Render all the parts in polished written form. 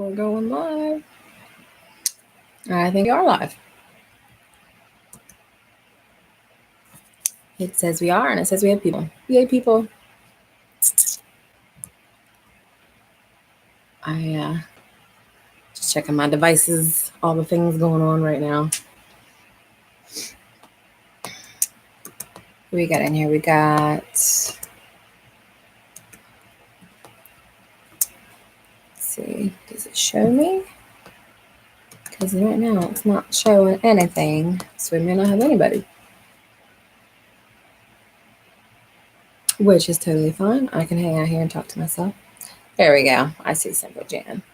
We're going live. I think we are live. It says we are, and it says we have people. Yay, people. I just checking my devices, all the things going on right now. Who we got in here? We got, let's see, does it show me? Because right now it's not showing anything, so we may not have anybody. Which is totally fine. I can hang out here and talk to myself. There we go. I see Simple Jan.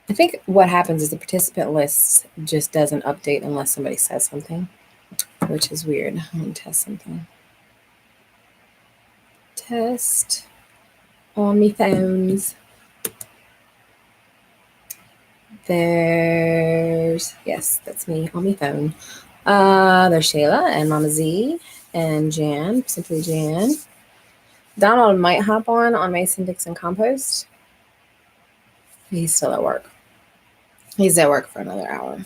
I think what happens is the participant list just doesn't update unless somebody says something, which is weird. I'm going to test something. Test on me phones. Yes, that's me on my phone. There's Shayla and Mama Z and Jan, Simply Jan. Donald might hop on Mason-Dixon Compost. He's still at work. He's at work for another hour.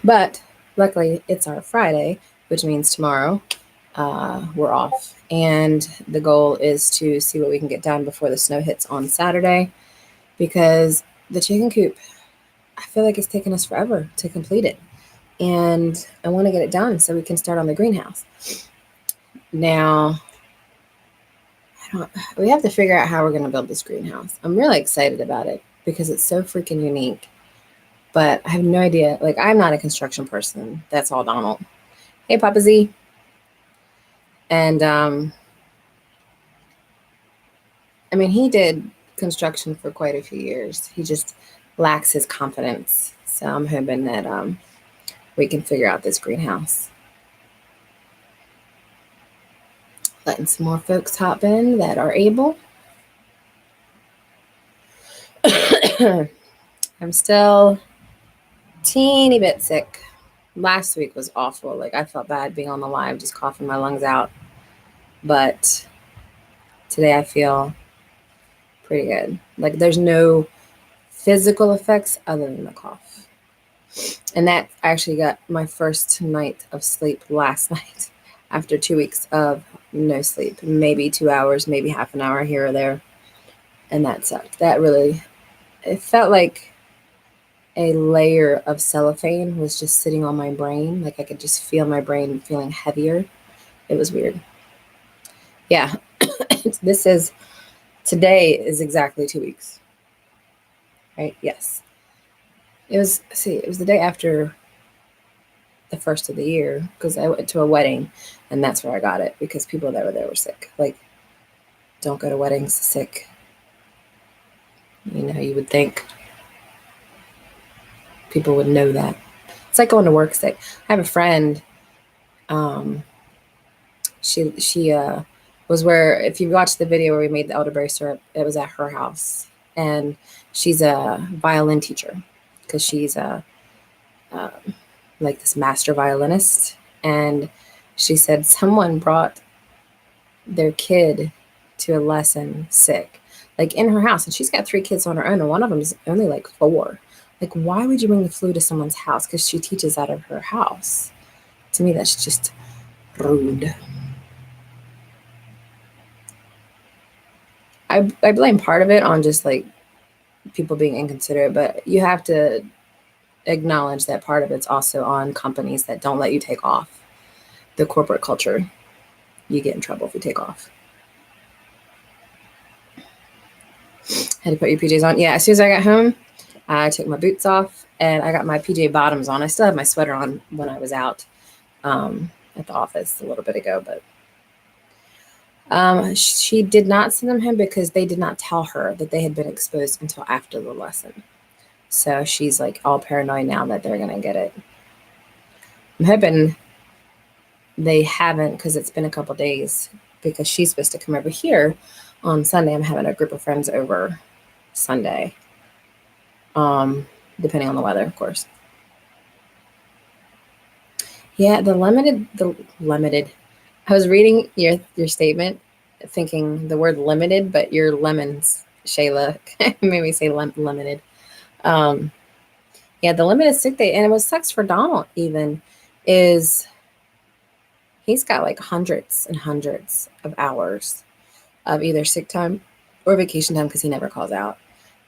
But luckily it's our Friday, which means tomorrow we're off. And the goal is to see what we can get done before the snow hits on Saturday, because the chicken coop, I feel like it's taken us forever to complete it. And I want to get it done so we can start on the greenhouse. Now, we have to figure out how we're going to build this greenhouse. I'm really excited about it because it's so freaking unique. But I have no idea. Like, I'm not a construction person. That's all Donald. Hey, Papa Z. And, I mean, he did construction for quite a few years. He just lacks his confidence. So I'm hoping that we can figure out this greenhouse. Letting some more folks hop in that are able. I'm still teeny bit sick. Last week was awful. Like, I felt bad being on the live, just coughing my lungs out. But today I feel pretty good. Like, there's no physical effects other than the cough. And that I actually got my first night of sleep last night after 2 weeks of no sleep. Maybe 2 hours, maybe half an hour here or there. And that sucked. That really, it felt like a layer of cellophane was just sitting on my brain. Like, I could just feel my brain feeling heavier. It was weird. Yeah. Today is exactly 2 weeks. Right? Yes. It was the day after the first of the year, because I went to a wedding and that's where I got it, because people that were there were sick. Like, don't go to weddings sick. You know, you would think people would know that. It's like going to work sick. I have a friend, she was where, if you watched the video where we made the elderberry syrup, it was at her house. And she's a violin teacher, because she's like this master violinist. And she said someone brought their kid to a lesson sick, like in her house. And she's got 3 kids on her own, and one of them is only like 4. Like, why would you bring the flu to someone's house? Because she teaches out of her house. To me, that's just rude. I blame part of it on just like people being inconsiderate, but you have to acknowledge that part of it's also on companies that don't let you take off. The corporate culture, you get in trouble if you take off. Had to put your PJs on. Yeah, as soon as I got home, I took my boots off and I got my PJ bottoms on. I still have my sweater on when I was out at the office a little bit ago, but she did not send them home because they did not tell her that they had been exposed until after the lesson. So she's like all paranoid now that they're going to get it. I'm hoping they haven't, because it's been a couple days, because she's supposed to come over here on Sunday. I'm having a group of friends over Sunday, depending on the weather, of course. Yeah, the limited. I was reading your statement thinking the word limited, but your lemons Shayla made me say limited. Yeah, the limited sick day, and it was sucks for Donald even, is he's got like hundreds and hundreds of hours of either sick time or vacation time because he never calls out.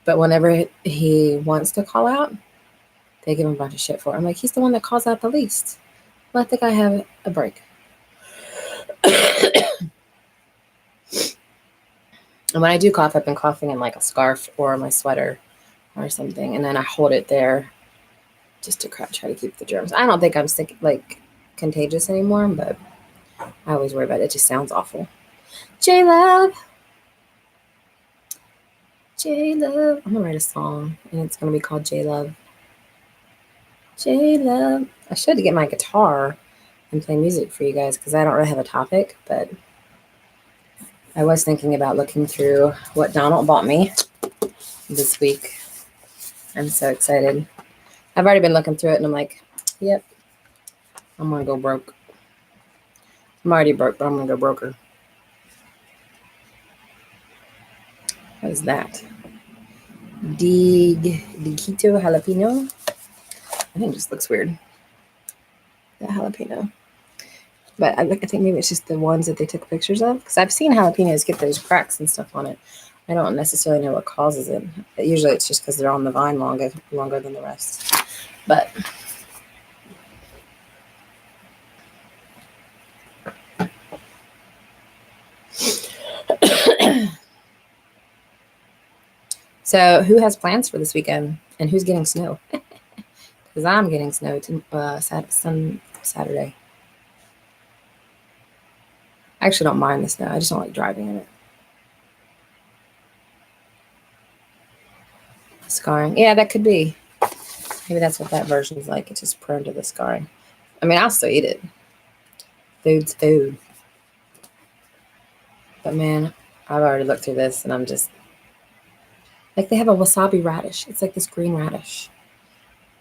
But whenever he wants to call out, they give him a bunch of shit for it. I'm like, he's the one that calls out the least. Let the guy have a break. And when I do cough, I've been coughing in like a scarf or my sweater or something, and then I hold it there just to try to keep the germs. I don't think I'm sick, like contagious anymore, but I always worry about it. It just sounds awful. J-Love. J-Love. I'm gonna write a song, and it's gonna be called J-Love. J-Love. I should get my guitar and play music for you guys because I don't really have a topic, but I was thinking about looking through what Donald bought me this week. I'm so excited. I've already been looking through it, and I'm like, yep, I'm gonna go broke. I'm already broke, but I'm gonna go broker. What is that? 𝙒𝙃𝙄𝙊𝙄𝙇 jalapeno. I think it just looks weird. That jalapeno. But I think maybe it's just the ones that they took pictures of. Because I've seen jalapenos get those cracks and stuff on it. I don't necessarily know what causes it. But usually it's just because they're on the vine longer than the rest. But so who has plans for this weekend? And who's getting snow? Because I'm getting snow Saturday. I actually don't mind the snow. I just don't like driving in it. Scarring. Yeah, that could be. Maybe that's what that version is like. It's just prone to the scarring. I mean, I'll still eat it. Food's food. But man, I've already looked through this and I'm just like, they have a wasabi radish. It's like this green radish.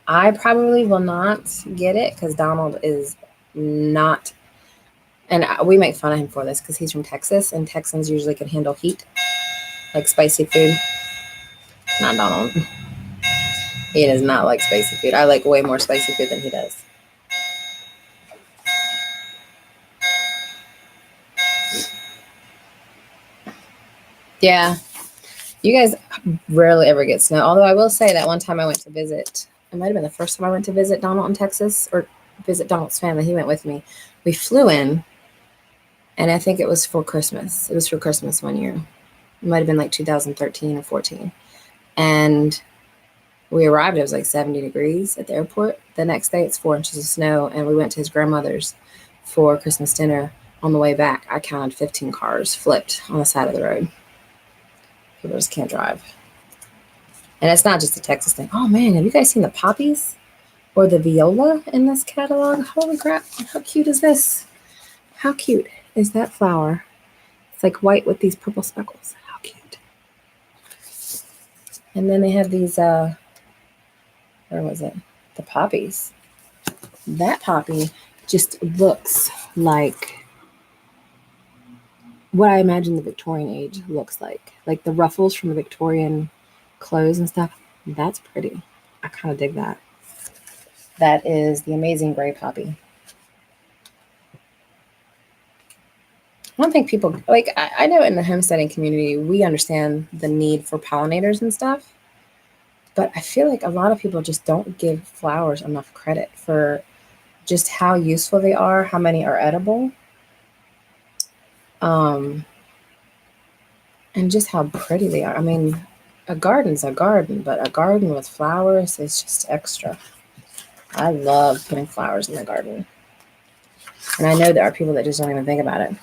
I probably will not get it because Donald is not, and we make fun of him for this because he's from Texas and Texans usually can handle heat, like spicy food. Not Donald. He does not like spicy food. I like way more spicy food than he does. Yeah. You guys rarely ever get snow. Although I will say that one time I went to visit, it might have been the first time I went to visit Donald in Texas or visit Donald's family. He went with me. We flew in, and I think it was for Christmas. It was for Christmas one year. It might have been like 2013 or 14. And we arrived, it was like 70 degrees at the airport. The next day, it's 4 inches of snow, and we went to his grandmother's for Christmas dinner. On the way back, I counted 15 cars flipped on the side of the road. People just can't drive. And it's not just a Texas thing. Oh man, have you guys seen the poppies or the viola in this catalog? Holy crap, how cute is this? How cute is that flower? It's like white with these purple speckles. How cute. And then they have these, where was it? The poppies. That poppy just looks like what I imagine the Victorian age looks like the ruffles from the Victorian clothes and stuff. That's pretty. I kind of dig that. That is the amazing gray poppy. I don't think people, like, I know in the homesteading community, we understand the need for pollinators and stuff, but I feel like a lot of people just don't give flowers enough credit for just how useful they are, how many are edible. And just how pretty they are. I mean, a garden's a garden, but a garden with flowers is just extra. I love putting flowers in the garden. And I know there are people that just don't even think about it.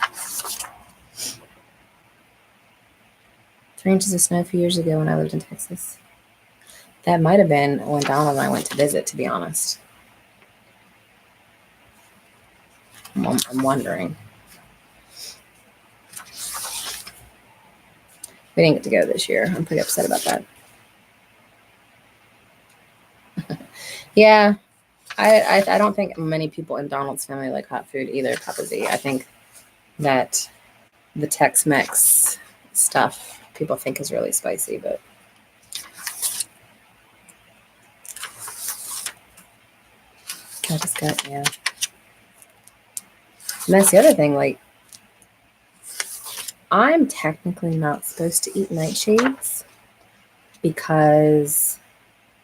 3 inches of snow a few years ago when I lived in Texas. That might have been when Donald and I went to visit, to be honest. I'm wondering. We didn't get to go this year. I'm pretty upset about that. Yeah, I don't think many people in Donald's family like hot food either, Papa Z. I think that the Tex-Mex stuff people think is really spicy, but I just got, yeah. And that's the other thing, like, I'm technically not supposed to eat nightshades because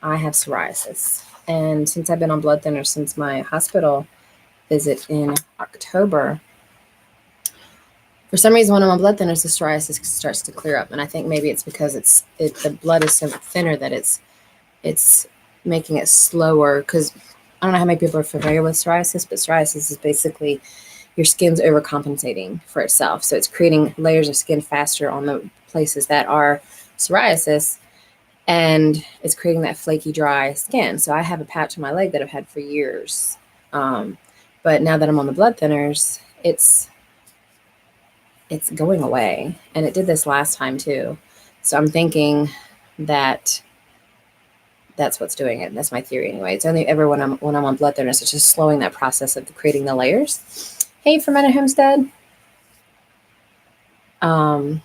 I have psoriasis. And since I've been on blood thinners since my hospital visit in October, for some reason when I'm on blood thinners, the psoriasis starts to clear up. And I think maybe it's because the blood is so thinner that it's making it slower. Because I don't know how many people are familiar with psoriasis, but psoriasis is basically your skin's overcompensating for itself. So it's creating layers of skin faster on the places that are psoriasis, and it's creating that flaky, dry skin. So I have a patch on my leg that I've had for years. But now that I'm on the blood thinners, it's going away. And it did this last time too. So I'm thinking that that's what's doing it. That's my theory anyway. It's only ever when I'm on blood thinners, it's just slowing that process of creating the layers. Hey, Fermenting Homestead. But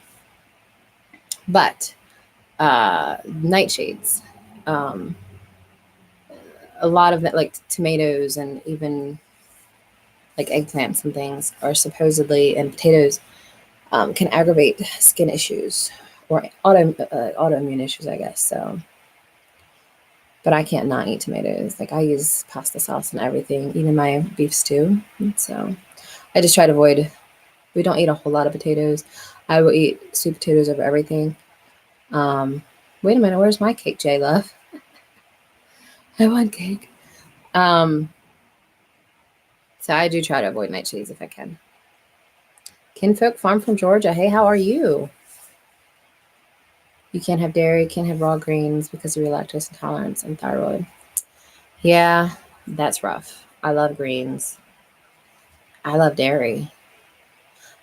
nightshades, a lot of it, like tomatoes and even like eggplants and things, are supposedly, and potatoes, can aggravate skin issues or autoimmune issues, I guess. So, but I can't not eat tomatoes. Like I use pasta sauce and everything, even my beef stew. So I just try to avoid. We don't eat a whole lot of potatoes. I will eat sweet potatoes over everything. Wait a minute, where's my cake, J Love? I want cake. So I do try to avoid nightshades if I can. Kinfolk Farm from Georgia. Hey, how are you? You can't have dairy, can't have raw greens because of your lactose intolerance and thyroid. Yeah, that's rough. I love greens. I love dairy.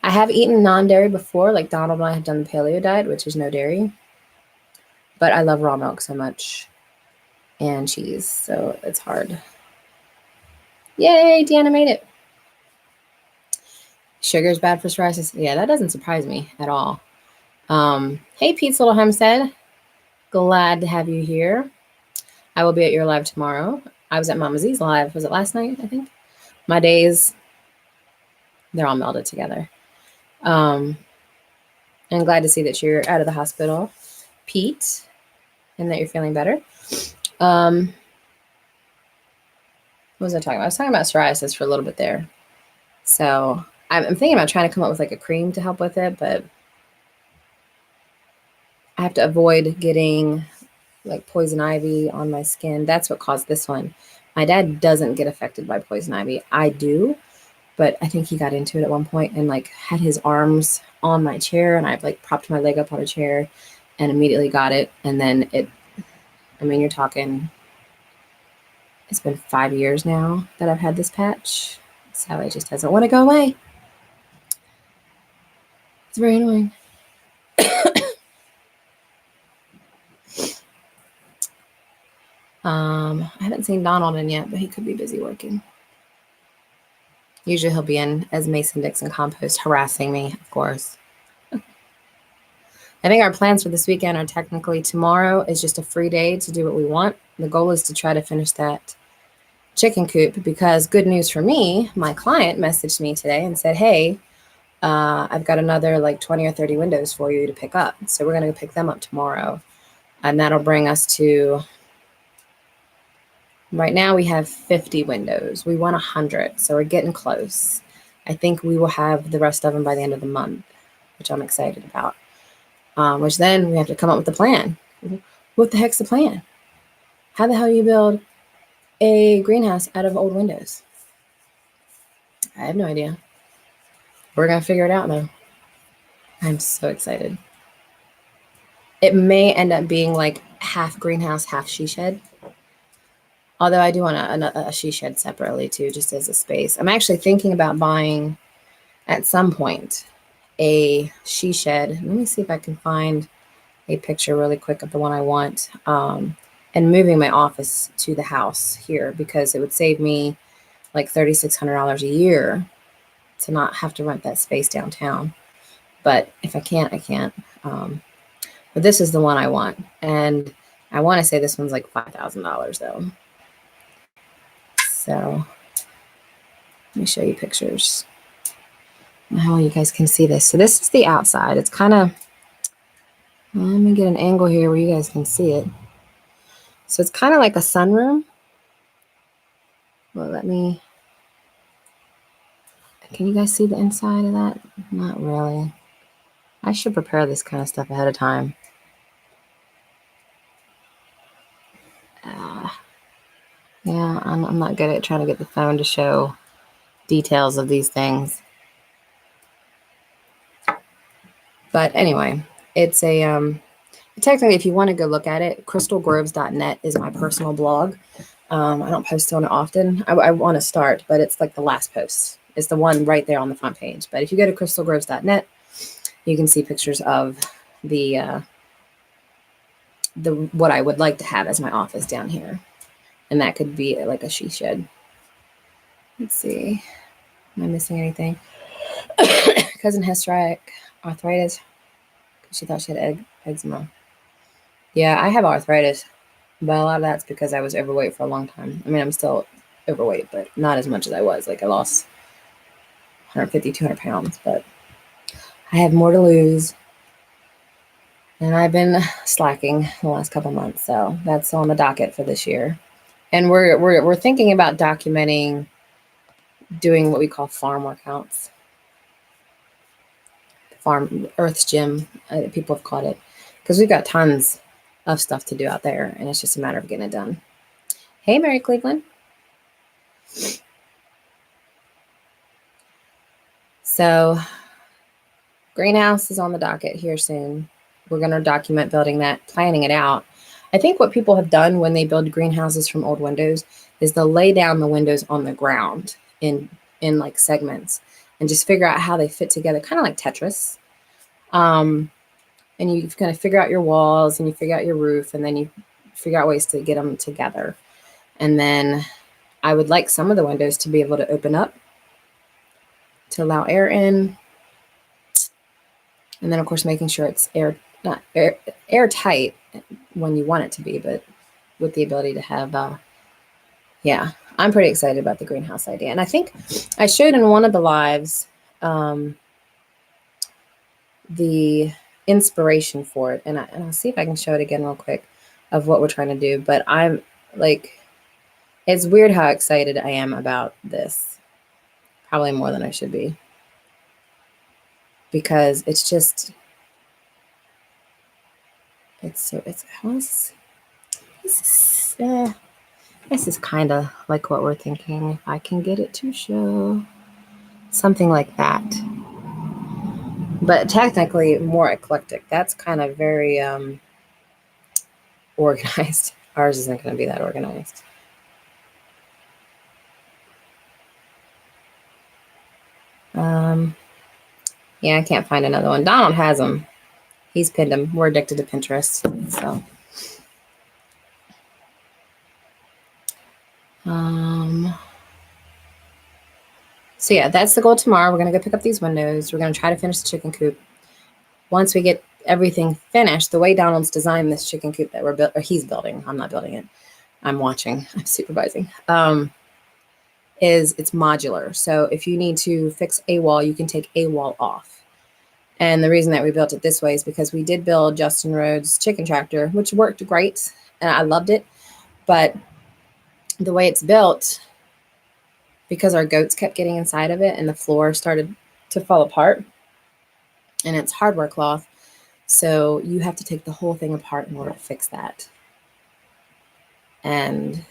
I have eaten non-dairy before, like Donald and I have done the paleo diet, which is no dairy. But I love raw milk so much and cheese, so it's hard. Yay, Deanna made it. Sugar's bad for psoriasis. Yeah, that doesn't surprise me at all. Hey, Pete's Little Homestead. Glad to have you here. I will be at your live tomorrow. I was at Mama Z's live. Was it last night, I think? My days, they're all melded together. And glad to see that you're out of the hospital, Pete, and that you're feeling better. What was I talking about? I was talking about psoriasis for a little bit there. So I'm thinking about trying to come up with like a cream to help with it, but I have to avoid getting like poison ivy on my skin. That's what caused this one. My dad doesn't get affected by poison ivy. I do, but I think he got into it at one point and like had his arms on my chair, and I've like propped my leg up on a chair and immediately got it. And then you're talking, it's been 5 years now that I've had this patch. So it just doesn't want to go away. It's very annoying. I haven't seen Donald in yet, but he could be busy working. Usually he'll be in as Mason Dixon Compost harassing me, of course. I think our plans for this weekend are technically tomorrow is just a free day to do what we want. The goal is to try to finish that chicken coop, because good news for me, my client messaged me today and said, hey, I've got another like 20 or 30 windows for you to pick up. So we're going to go pick them up tomorrow. And that'll bring us to, right now we have 50 windows. We want 100. So we're getting close. I think we will have the rest of them by the end of the month, which I'm excited about. Which then we have to come up with a plan. What the heck's the plan? How the hell you build a greenhouse out of old windows? I have no idea. We're going to figure it out though. I'm so excited. It may end up being like half greenhouse, half she shed. Although I do want a she shed separately too, just as a space. I'm actually thinking about buying at some point a she shed. Let me see if I can find a picture really quick of the one I want. And moving my office to the house here, because it would save me like $3,600 a year to not have to rent that space downtown. But if I can't, I can't. But this is the one I want. And I want to say this one's like $5,000 though. So let me show you pictures. How you guys can see this. So this is the outside. It's kind of, let me get an angle here where you guys can see it. So it's kind of like a sunroom. Well, can you guys see the inside of that? Not really. I should prepare this kind of stuff ahead of time. Yeah, I'm not good at trying to get the phone to show details of these things. But anyway, it's a, technically, if you want to go look at it, crystalgroves.net is my personal blog. I don't post on it often. I want to start, but it's like the last post. It's the one right there on the front page. But if you go to crystalgroves.net, you can see pictures of the what I would like to have as my office down here. And that could be like a she shed. Let's see. Am I missing anything? Cousin has psoriatic arthritis. She thought she had eczema. Yeah, I have arthritis, but a lot of that's because I was overweight for a long time. I mean, I'm still overweight, but not as much as I was. Like I lost 150, 200 pounds, but I have more to lose. And I've been slacking the last couple months, so that's on the docket for this year. And we're thinking about documenting doing what we call farm workouts. Farm Earth's Gym, people have called it, because we've got tons of stuff to do out there, and it's just a matter of getting it done. Hey, Mary Cleveland. So greenhouse is on the docket here soon. We're going to document building that, planning it out. I think what people have done when they build greenhouses from old windows is they'll lay down the windows on the ground in like segments and just figure out how they fit together, kind of like Tetris. And you kind of figure out your walls and you figure out your roof, and then you figure out ways to get them together. And then I would like some of the windows to be able to open up to allow air in. And then of course, making sure it's airtight when you want it to be, but with the ability to have, yeah, I'm pretty excited about the greenhouse idea. And I think I showed in one of the lives, the inspiration for it. And I'll see if I can show it again real quick of what we're trying to do. But I'm like, it's weird how excited I am about this. Probably more than I should be. Because it's just, this is kind of like what we're thinking. If I can get it to show something like that. But technically more eclectic. That's kind of very organized. Ours isn't going to be that organized. Yeah, I can't find another one. Donald has them. He's pinned them. We're addicted to Pinterest. So yeah, that's the goal tomorrow. We're going to go pick up these windows. We're going to try to finish the chicken coop. Once we get everything finished, the way Donald's designed this chicken coop that we're he's building, I'm not building it. I'm watching, I'm supervising, is it's modular. So if you need to fix a wall, you can take a wall off. And the reason that we built it this way is because we did build Justin Rhodes' chicken tractor, which worked great, and I loved it. But the way it's built, because our goats kept getting inside of it and the floor started to fall apart, and it's hardware cloth, so you have to take the whole thing apart in order to fix that. And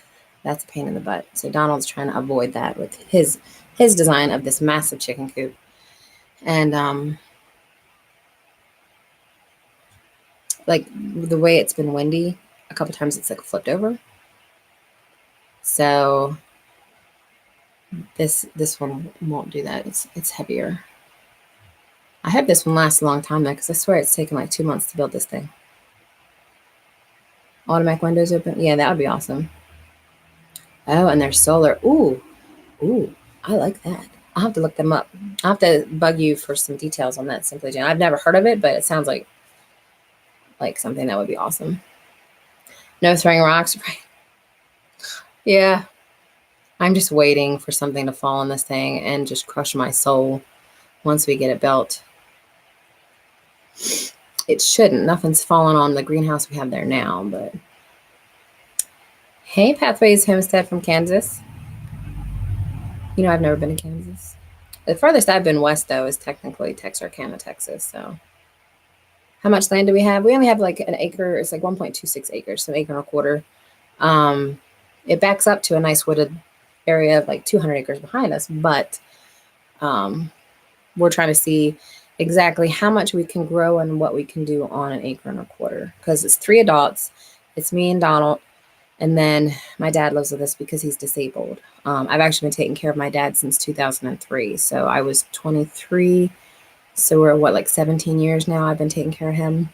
that's a pain in the butt. So Donald's trying to avoid that with his design of this massive chicken coop. And like the way it's been windy, a couple times it's like flipped over. So this one won't do that. It's heavier. I hope this one lasts a long time though, because I swear it's taken like 2 months to build this thing. Automatic windows open. Yeah, that would be awesome. Oh, and there's solar. Ooh, I like that. I'll have to look them up. I'll have to bug you for some details on that Simply Jane. I've never heard of it, but it sounds like like something that would be awesome. No throwing rocks, right? Yeah. I'm just waiting for something to fall on this thing and just crush my soul once we get it built. It shouldn't. Nothing's fallen on the greenhouse we have there now, but hey, Pathways Homestead from Kansas. You know, I've never been to Kansas. The furthest I've been west, though, is technically Texarkana, Texas. So how much land do we have? We only have like an acre. It's like 1.26 acres, so an acre and a quarter. It backs up to a nice wooded area of like 200 acres behind us, but we're trying to see exactly how much we can grow and what we can do on an acre and a quarter, because it's 3 adults. It's me and Donald, and then my dad lives with us because he's disabled. I've actually been taking care of my dad since 2003, so I was 23, so we're what, like 17 years now I've been taking care of him.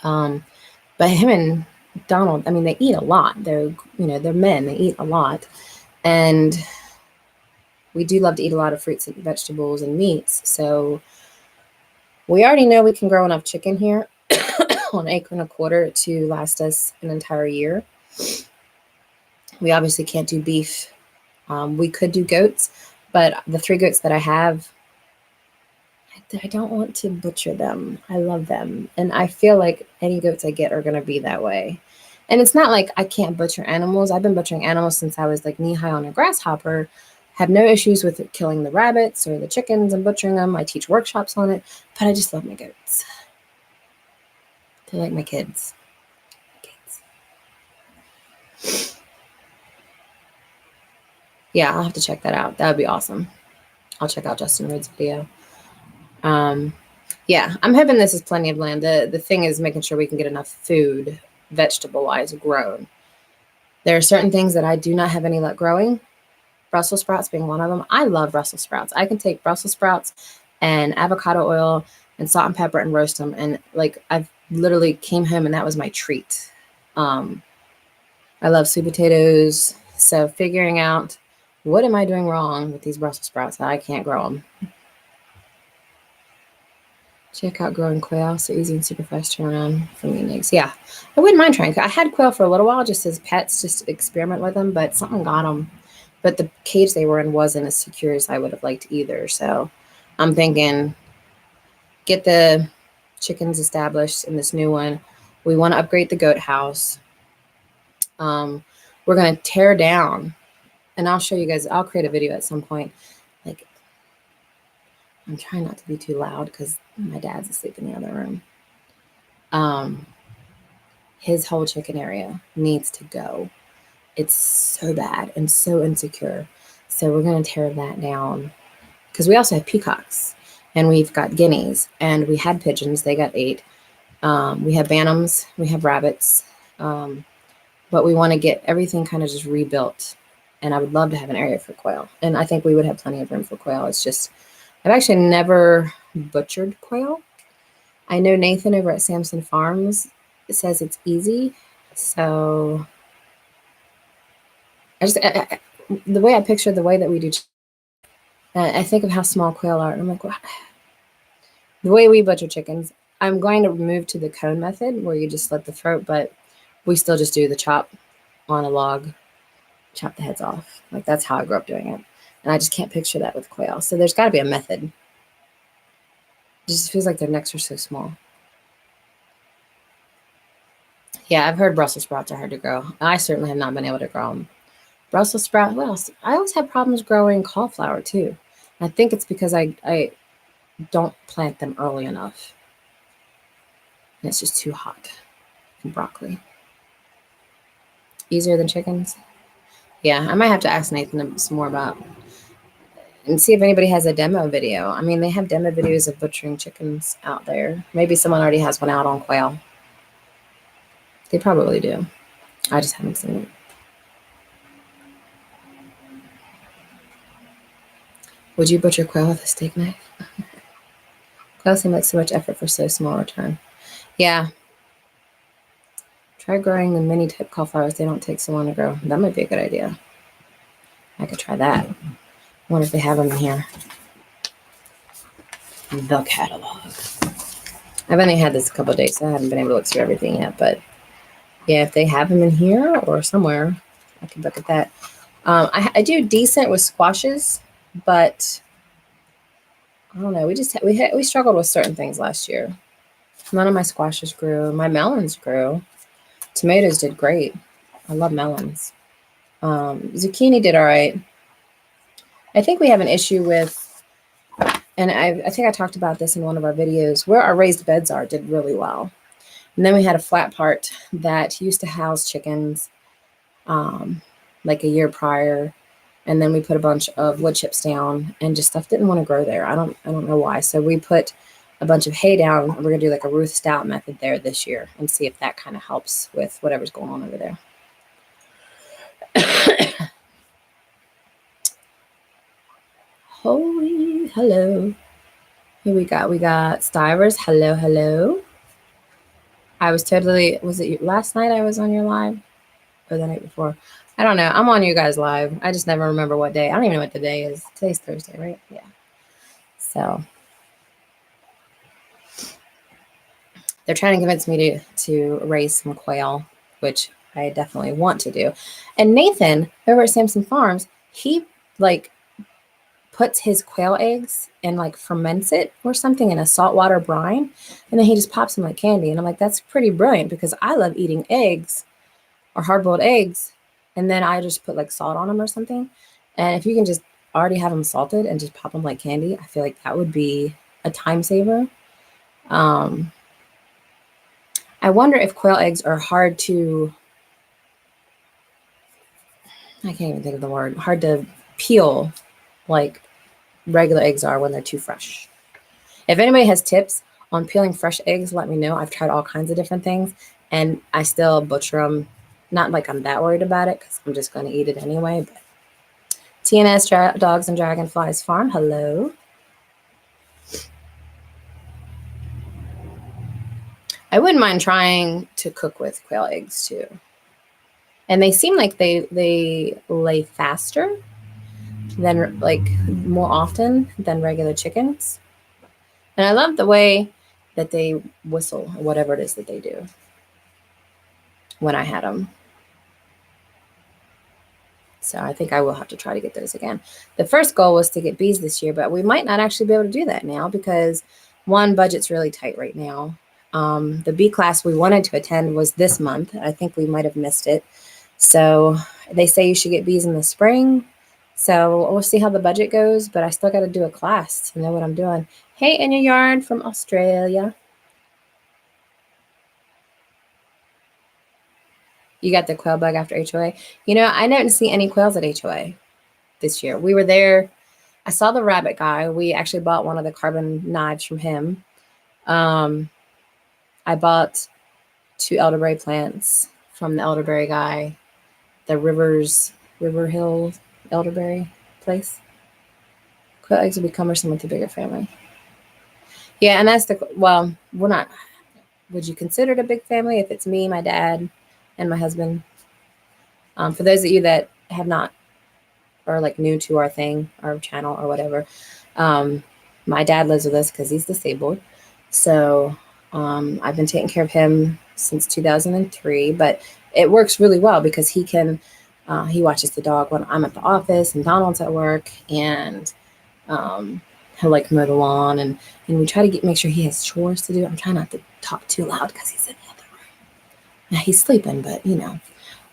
But him and Donald, I mean, they eat a lot. They're men, they eat a lot, and we do love to eat a lot of fruits and vegetables and meats. So we already know we can grow enough chicken here on an acre and a quarter to last us an entire year. We obviously can't do beef. We could do goats, but the 3 goats that I have, I don't want to butcher them. I love them. And I feel like any goats I get are going to be that way. And it's not like I can't butcher animals. I've been butchering animals since I was like knee-high on a grasshopper. Have no issues with killing the rabbits or the chickens and butchering them. I teach workshops on it, but I just love my goats. They're like my kids. Yeah, I'll have to check that out. That would be awesome. I'll check out Justin Rood's video. Yeah, I'm hoping this is plenty of land. The thing is making sure we can get enough food, vegetable-wise, grown. There are certain things that I do not have any luck growing. Brussels sprouts being one of them. I love Brussels sprouts. I can take Brussels sprouts and avocado oil and salt and pepper and roast them. And like, I've literally came home and that was my treat. I love sweet potatoes. So figuring out what am I doing wrong with these Brussels sprouts that I can't grow them. Check out growing quail. So easy and super fast turnaround from eating eggs. Yeah, I wouldn't mind trying. I had quail for a little while just as pets, just to experiment with them, but something got them. But the cage they were in wasn't as secure as I would have liked either. So I'm thinking, get the chickens established in this new one. We want to upgrade the goat house. We're going to tear down, and I'll show you guys. I'll create a video at some point. Like, I'm trying not to be too loud because my dad's asleep in the other room. His whole chicken area needs to go. It's so bad and so insecure. So we're going to tear that down, because we also have peacocks and we've got guineas and we had pigeons. They got 8. We have bantams, we have rabbits, but we want to get everything kind of just rebuilt. And I would love to have an area for quail. And I think we would have plenty of room for quail. It's just, I've actually never butchered quail. I know Nathan over at Samson Farms says it's easy. So the way I picture the way that we do, I think of how small quail are. And I'm like, what? The way we butcher chickens, I'm going to move to the cone method where you just slit the throat, but we still just do the chop on a log, chop the heads off. Like, that's how I grew up doing it. And I just can't picture that with quail. So there's got to be a method. It just feels like their necks are so small. Yeah, I've heard Brussels sprouts are hard to grow. I certainly have not been able to grow them. Brussels sprout, what else? I always have problems growing cauliflower too. I think it's because I don't plant them early enough. And it's just too hot. And broccoli. Easier than chickens? Yeah, I might have to ask Nathan some more about, and see if anybody has a demo video. I mean, they have demo videos of butchering chickens out there. Maybe someone already has one out on quail. They probably do. I just haven't seen it. Would you butcher quail with a steak knife? Quail seem like so much effort for so small return. Yeah. Try growing the mini type cauliflowers. They don't take so long to grow. That might be a good idea. I could try that. I wonder if they have them in here. The catalog. I've only had this a couple of days, so I haven't been able to look through everything yet. But yeah, if they have them in here or somewhere, I can look at that. I do decent with squashes, but I don't know. We struggled with certain things last year. None of my squashes grew. My melons grew. Tomatoes did great. I love melons. Zucchini did all right. I think we have an issue with, and I think I talked about this in one of our videos, where our raised beds are did really well. And then we had a flat part that used to house chickens like a year prior. And then we put a bunch of wood chips down and just stuff didn't want to grow there. I don't know why. So we put a bunch of hay down. We're going to do like a Ruth Stout method there this year and see if that kind of helps with whatever's going on over there. Holy, hello. Here we got Stivers. Hello, hello. I was totally, was it last night I was on your live or the night before? I don't know. I'm on you guys live. I just never remember what day. I don't even know what the day is. Today's Thursday, right? Yeah. So they're trying to convince me to raise some quail, which I definitely want to do. And Nathan over at Samson Farms, he like puts his quail eggs and like ferments it or something in a saltwater brine. And then he just pops them like candy. And I'm like, that's pretty brilliant because I love eating eggs or hard-boiled eggs. And then I just put like salt on them or something. And if you can just already have them salted and just pop them like candy, I feel like that would be a time saver. I wonder if quail eggs are hard to, I can't even think of the word, hard to peel like regular eggs are when they're too fresh. If anybody has tips on peeling fresh eggs, let me know. I've tried all kinds of different things and I still butcher them. Not like I'm that worried about it because I'm just going to eat it anyway. But TNS Dogs and Dragonflies Farm, hello. I wouldn't mind trying to cook with quail eggs too. And they seem like they lay faster than like more often than regular chickens. And I love the way that they whistle or whatever it is that they do when I had them. So I think I will have to try to get those again. The first goal was to get bees this year, but we might not actually be able to do that now because one, budget's really tight right now. The bee class we wanted to attend was this month. I think we might have missed it. So they say you should get bees in the spring. So we'll see how the budget goes, but I still got to do a class to know what I'm doing. Hey, in your yard from Australia. You got the quail bug after HOA. You know, I didn't see any quails at HOA this year. We were there. I saw the rabbit guy. We actually bought one of the carbon knives from him. I bought 2 elderberry plants from the elderberry guy, the River Hill elderberry place. Quail eggs will be cumbersome with a bigger family. Yeah, and that's well, we're not, would you consider it a big family if it's me, my dad, and my husband? For those of you that have not, or like new to our thing, our channel or whatever, my dad lives with us because he's disabled. So I've been taking care of him since 2003, but it works really well because he can, he watches the dog when I'm at the office and Donald's at work, and he'll like mow the lawn, and we try to make sure he has chores to do. I'm trying not to talk too loud because he's in the other room. Now he's sleeping, but you know,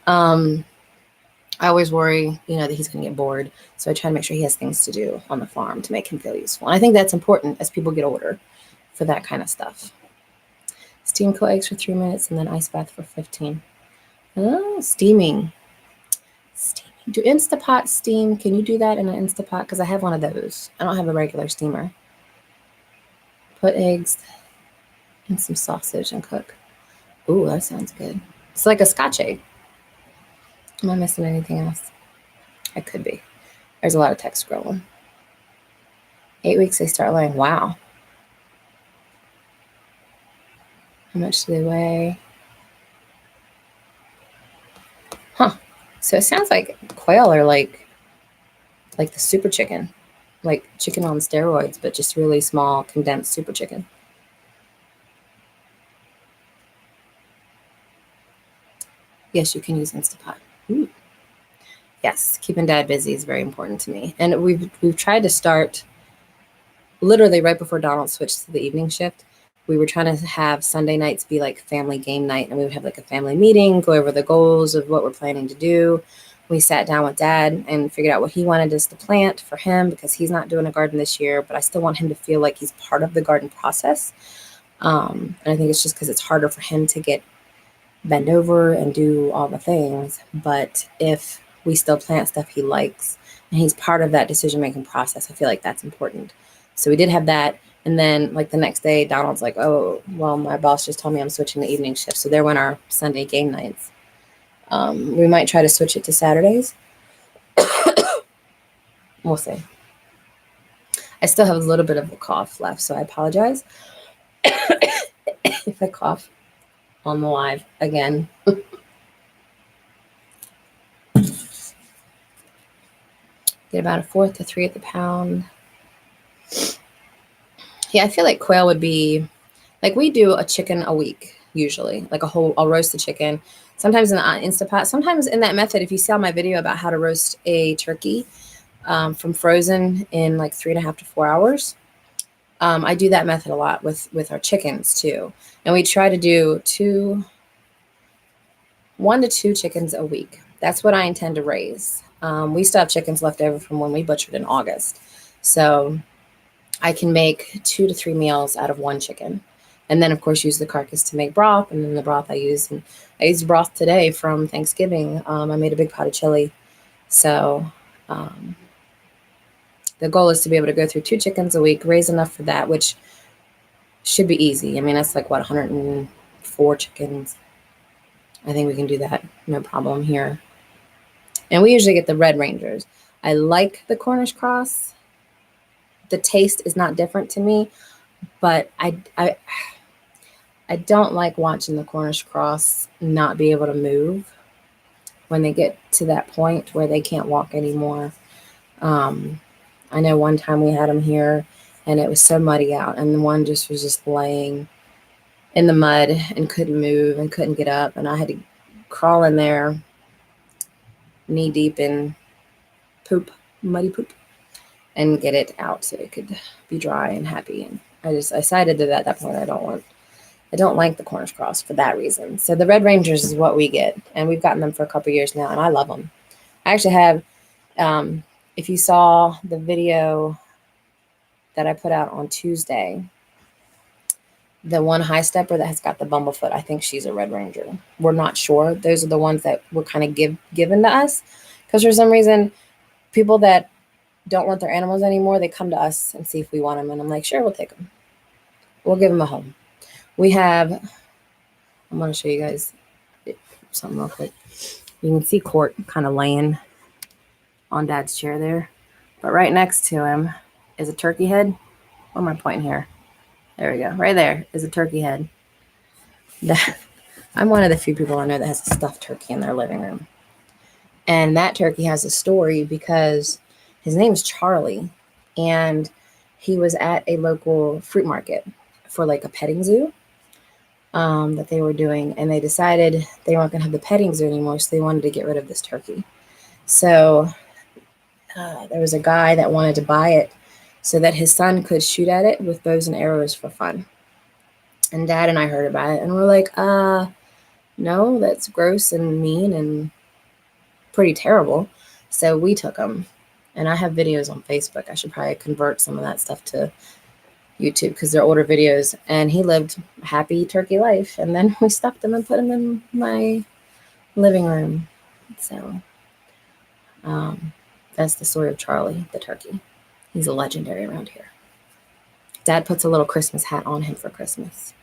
I always worry, you know, that he's going to get bored. So I try to make sure he has things to do on the farm to make him feel useful. And I think that's important as people get older for that kind of stuff. Steam quail eggs for 3 minutes and then ice bath for 15. Oh, steaming. Do Instapot steam? Can you do that in an Instapot? Because I have one of those. I don't have a regular steamer. Put eggs and some sausage and cook. Ooh, that sounds good. It's like a Scotch egg. Am I missing anything else? I could be. There's a lot of text scrolling. 8 weeks they start laying. Wow. How much do they weigh? Huh. So it sounds like quail are like the super chicken, like chicken on steroids, but just really small, condensed super chicken. Yes, you can use Instapot. Ooh. Yes, keeping Dad busy is very important to me. And we've tried to start literally right before Donald switched to the evening shift. We were trying to have Sunday nights be like family game night, and we would have like a family meeting, go over the goals of what we're planning to do. We sat down with Dad and figured out what he wanted us to plant for him, because he's not doing a garden this year, but I still want him to feel like he's part of the garden process. And I think it's just because it's harder for him to bend over and do all the things. But if we still plant stuff he likes and he's part of that decision-making process, I feel like that's important. So we did have that. And then like the next day, Donald's like, oh, well, my boss just told me I'm switching the evening shift. So there went our Sunday game nights. We might try to switch it to Saturdays. We'll see. I still have a little bit of a cough left, so I apologize if I cough on the live again. Get about 1/4 to 3 at the pound. Yeah, I feel like quail would be, like we do a chicken a week, usually. Like I'll roast the chicken. Sometimes in the Instapot, sometimes in that method, if you saw my video about how to roast a turkey from frozen in like 3.5 to 4 hours, I do that method a lot with our chickens too. And we try to do 1 to 2 chickens a week. That's what I intend to raise. We still have chickens left over from when we butchered in August. So I can make 2 to 3 meals out of 1 chicken. And then, of course, use the carcass to make broth. And then the broth I use. And I used broth today from Thanksgiving. I made a big pot of chili. So the goal is to be able to go through 2 chickens a week, raise enough for that, which should be easy. I mean, that's like, 104 chickens. I think we can do that. No problem here. And we usually get the Red Rangers. I like the Cornish cross. The taste is not different to me, but I don't like watching the Cornish cross not be able to move when they get to that point where they can't walk anymore. I know one time we had them here and it was so muddy out, and the one was just laying in the mud and couldn't move and couldn't get up, and I had to crawl in there knee deep in poop, muddy poop, and get it out so it could be dry and happy. And I decided that at that point I don't like the Cornish cross for that reason. So the Red Rangers is what we get, and we've gotten them for a couple years now, and I love them. I actually have, if you saw the video that I put out on Tuesday, the one high stepper that has got the bumblefoot, I think she's a Red Ranger. We're not sure. Those are the ones that were kind of given to us, because for some reason, people that don't want their animals anymore, they come to us and see if we want them. And I'm like, sure, we'll take them. We'll give them a home. We have, I'm going to show you guys something real quick. You can see Court kind of laying on Dad's chair there. But right next to him is a turkey head. Where am I pointing here? There we go. Right there is a turkey head. I'm one of the few people I know that has a stuffed turkey in their living room. And that turkey has a story because his name's Charlie, and he was at a local fruit market for like a petting zoo that they were doing, and they decided they weren't going to have the petting zoo anymore, so they wanted to get rid of this turkey. So there was a guy that wanted to buy it so that his son could shoot at it with bows and arrows for fun. And Dad and I heard about it, and we're like, no, that's gross and mean and pretty terrible. So we took him, and I have videos on Facebook. I should probably convert some of that stuff to YouTube because they're older videos. And he lived a happy turkey life, and then we stuffed him and put him in my living room. So that's the story of Charlie the turkey. He's a legendary around here. Dad puts a little Christmas hat on him for Christmas.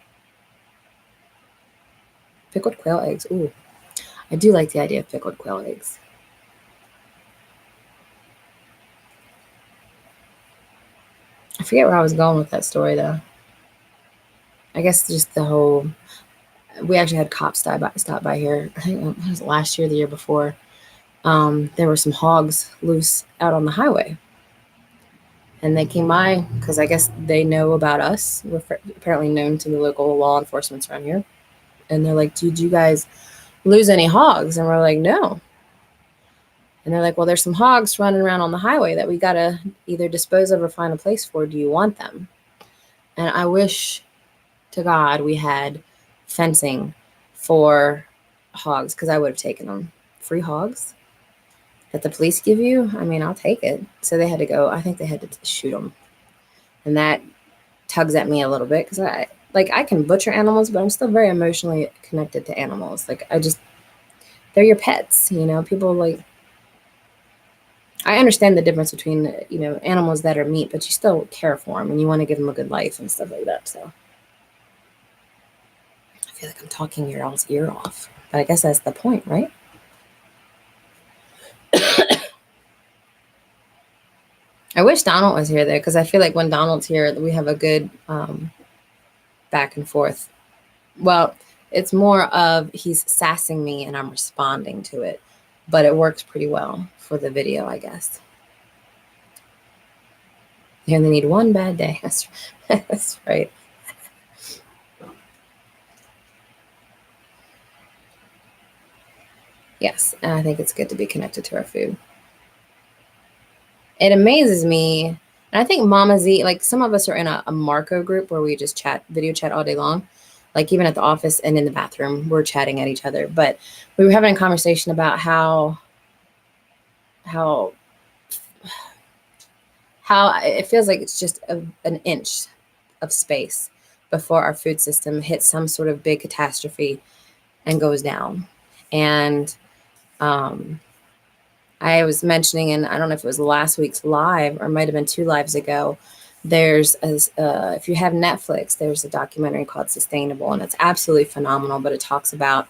Pickled quail eggs. Ooh, I do like the idea of pickled quail eggs. I forget where I was going with that story, though. I guess just the whole... We actually had cops stop by here. I think it was last year, the year before. There were some hogs loose out on the highway. And they came by because I guess they know about us. We're apparently known to the local law enforcement around here. And they're like, dude, you guys lose any hogs? And we're like, no. And they're like, well, there's some hogs running around on the highway that we got to either dispose of or find a place for. Do you want them? And I wish to God we had fencing for hogs, because I would have taken them. Free hogs that the police give you? I mean, I'll take it. So they had to go, I think they had to shoot them. And that tugs at me a little bit, because I can butcher animals, but I'm still very emotionally connected to animals. Like, they're your pets, you know. People like, I understand the difference between, you know, animals that are meat, but you still care for them and you want to give them a good life and stuff like that. So I feel like I'm talking your all's ear off, but I guess that's the point, right? I wish Donald was here though, because I feel like when Donald's here, we have a good back and forth. Well, it's more of he's sassing me and I'm responding to it, but it works pretty well for the video, I guess. You only need one bad day. That's right. Yes, and I think it's good to be connected to our food. It amazes me, and I think Mama Z, like some of us are in a Marco group where we just chat, video chat all day long. Like even at the office and in the bathroom, we're chatting at each other. But we were having a conversation about how it feels like it's just an inch of space before our food system hits some sort of big catastrophe and goes down. And I was mentioning, and I don't know if it was last week's live or it might have been 2 lives ago, there's, if you have Netflix, there's a documentary called Sustainable, and it's absolutely phenomenal, but it talks about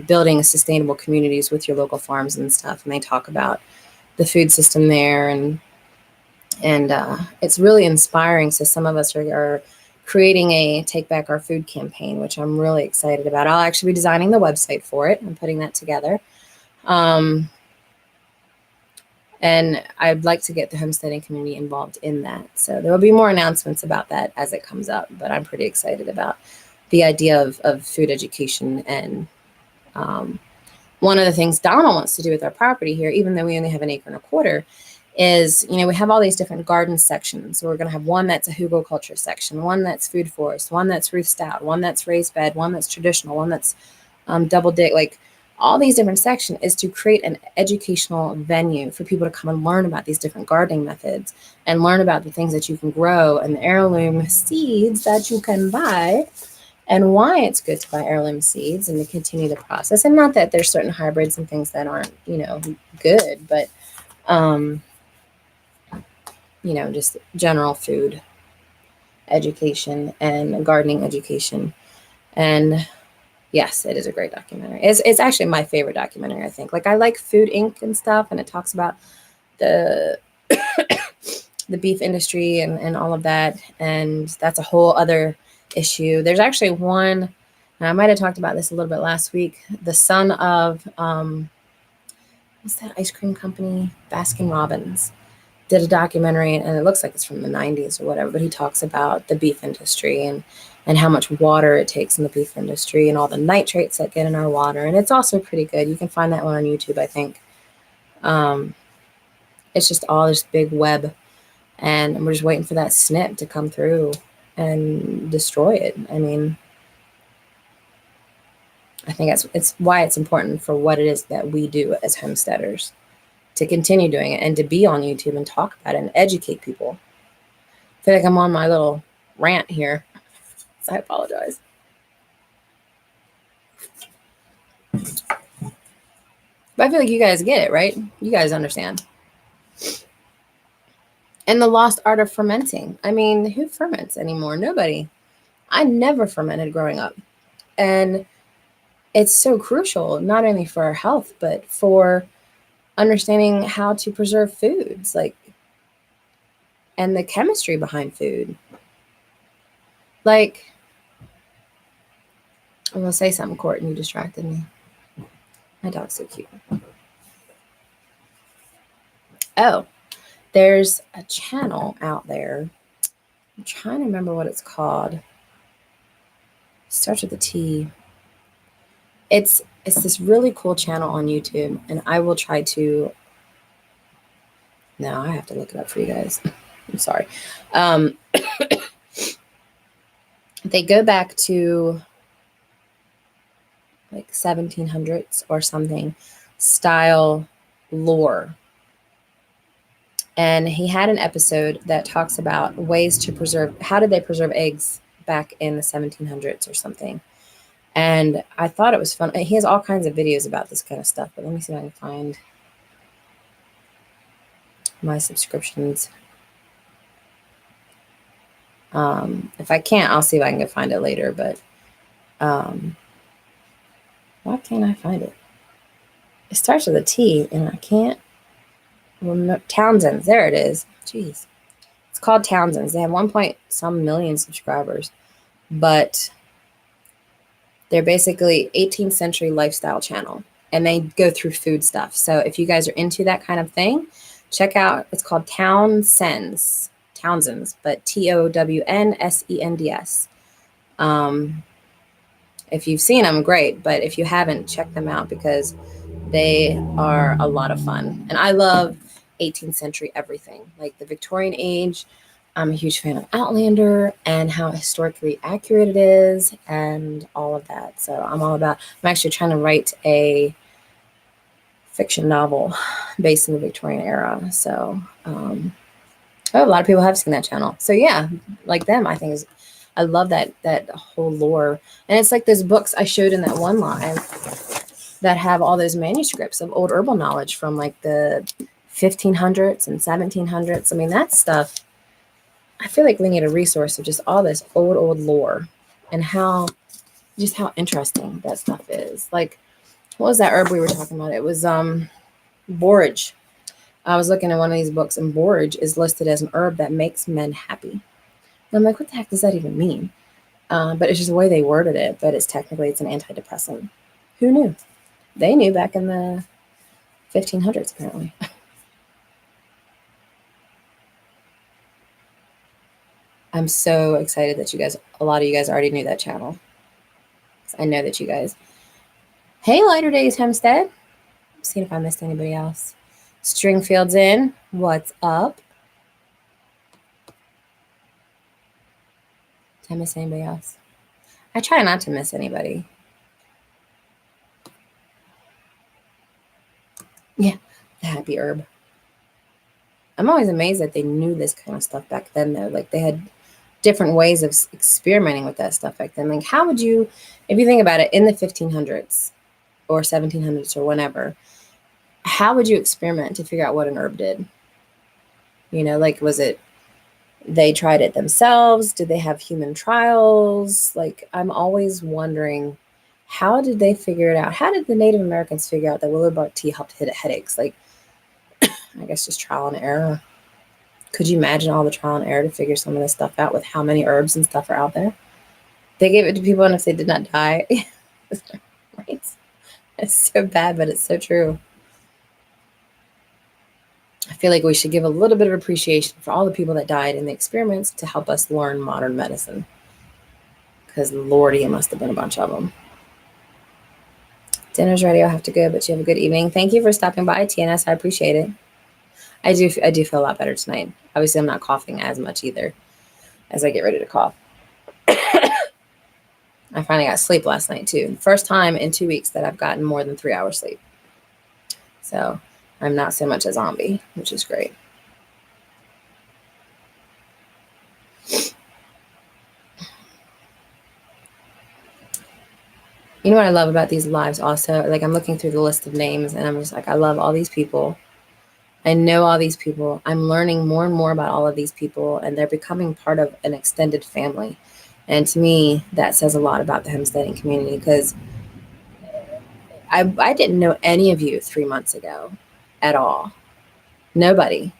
building sustainable communities with your local farms and stuff. And they talk about the food system there, and it's really inspiring. So some of us are creating a Take Back Our Food campaign, which I'm really excited about. I'll actually be designing the website for it and putting that together. And I'd like to get the homesteading community involved in that. So there will be more announcements about that as it comes up, but I'm pretty excited about the idea of food education. And one of the things Donald wants to do with our property here, even though we only have 1.25 acres, is, you know, we have all these different garden sections. So we're going to have one that's a hugelkultur section, one that's food forest, one that's roof stout, one that's raised bed, one that's traditional, one that's double dig, like all these different sections is to create an educational venue for people to come and learn about these different gardening methods and learn about the things that you can grow and the heirloom seeds that you can buy and why it's good to buy heirloom seeds and to continue the process. And not that there's certain hybrids and things that aren't, you know, good, but, you know, just general food education and gardening education. And yes, it is a great documentary. It's actually my favorite documentary, I think. Like, I like Food Inc. and stuff, and it talks about the the beef industry and all of that, and that's a whole other issue. There's actually one, and I might have talked about this a little bit last week, the son of, what's that ice cream company? Baskin Robbins did a documentary, and it looks like it's from the 90s or whatever, but he talks about the beef industry and how much water it takes in the beef industry and all the nitrates that get in our water. And it's also pretty good. You can find that one on YouTube, I think. It's just all this big web, and we're just waiting for that snip to come through and destroy it. I mean, I think it's why it's important for what it is that we do as homesteaders to continue doing it and to be on YouTube and talk about it and educate people. I feel like I'm on my little rant here, so I apologize. But I feel like you guys get it, right? You guys understand. And the lost art of fermenting. I mean, who ferments anymore? Nobody. I never fermented growing up. And it's so crucial, not only for our health, but for understanding how to preserve foods, like, and the chemistry behind food. Like, I'm going to say something, Court, and you distracted me. My dog's so cute. Oh, there's a channel out there. I'm trying to remember what it's called. It starts with a T. It's this really cool channel on YouTube, and I will try to. No, I have to look it up for you guys. I'm sorry. They go back to like 1700s or something style lore. And he had an episode that talks about ways to preserve, how did they preserve eggs back in the 1700s or something. And I thought it was fun. He has all kinds of videos about this kind of stuff, but let me see if I can find my subscriptions. If I can't, I'll see if I can go find it later, but why can't I find it? It starts with a T, and I can't remember. Townsend's, there it is. Jeez. It's called Townsend's. They have 1.some million subscribers, but they're basically 18th century lifestyle channel, and they go through food stuff. So if you guys are into that kind of thing, check out, it's called Townsend's, but TOWNSENDS. If you've seen them, great. But if you haven't, check them out because they are a lot of fun. And I love 18th century everything, like the Victorian age. I'm a huge fan of Outlander and how historically accurate it is and all of that. So I'm actually trying to write a fiction novel based in the Victorian era. So a lot of people have seen that channel. So yeah, like them, I think I love that whole lore. And it's like those books I showed in that one live that have all those manuscripts of old herbal knowledge from like the 1500s and 1700s. I mean, that stuff, I feel like we need a resource of just all this old lore and how interesting that stuff is. Like, what was that herb we were talking about? It was borage. I was looking at one of these books, and borage is listed as an herb that makes men happy. And I'm like, what the heck does that even mean? But it's just the way they worded it. But it's an antidepressant. Who knew? They knew back in the 1500s, apparently. I'm so excited that a lot of you guys already knew that channel. I know that you guys. Hey, Lighter Days Homestead. Seeing if I missed anybody else. Stringfield's in. What's up? Did I miss anybody else? I try not to miss anybody. Yeah, the happy herb. I'm always amazed that they knew this kind of stuff back then, though. Like, they had different ways of experimenting with that stuff back then. Like, how would you, if you think about it, in the 1500s or 1700s or whenever, how would you experiment to figure out what an herb did? You know, like, was it they tried it themselves? Did they have human trials? Like, I'm always wondering, how did they figure it out? How did the Native Americans figure out that willow bark tea helped hit headaches? Like, I guess just trial and error. Could you imagine all the trial and error to figure some of this stuff out with how many herbs and stuff are out there? They gave it to people, and if they did not die, right? It's so bad, but it's so true. I feel like we should give a little bit of appreciation for all the people that died in the experiments to help us learn modern medicine. Because Lordy, it must have been a bunch of them. Dinner's ready. I'll have to go, but you have a good evening. Thank you for stopping by, TNS. I appreciate it. I do feel a lot better tonight. Obviously, I'm not coughing as much either as I get ready to cough. I finally got sleep last night, too. First time in 2 weeks that I've gotten more than 3 hours sleep. So I'm not so much a zombie, which is great. You know what I love about these lives also? Like, I'm looking through the list of names, and I'm just like, I love all these people. I know all these people. I'm learning more and more about all of these people, and they're becoming part of an extended family. And to me, that says a lot about the homesteading community, because I didn't know any of you 3 months ago at all. Nobody.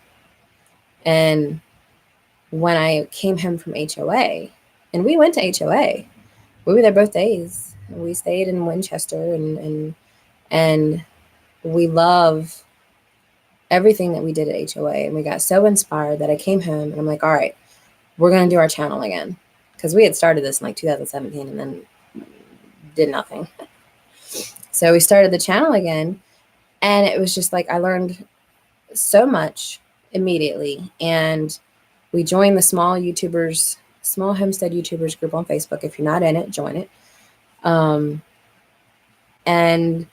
And when I came home from HOA, and we went to HOA, we were there both days. We stayed in Winchester, and we love everything that we did at HOA. And we got so inspired that I came home, and I'm like, all right, we're going to do our channel again. Because we had started this in like 2017 and then did nothing. So we started the channel again, and it was just like I learned so much immediately. And we joined the small homestead YouTubers group on Facebook. If you're not in it, join it. And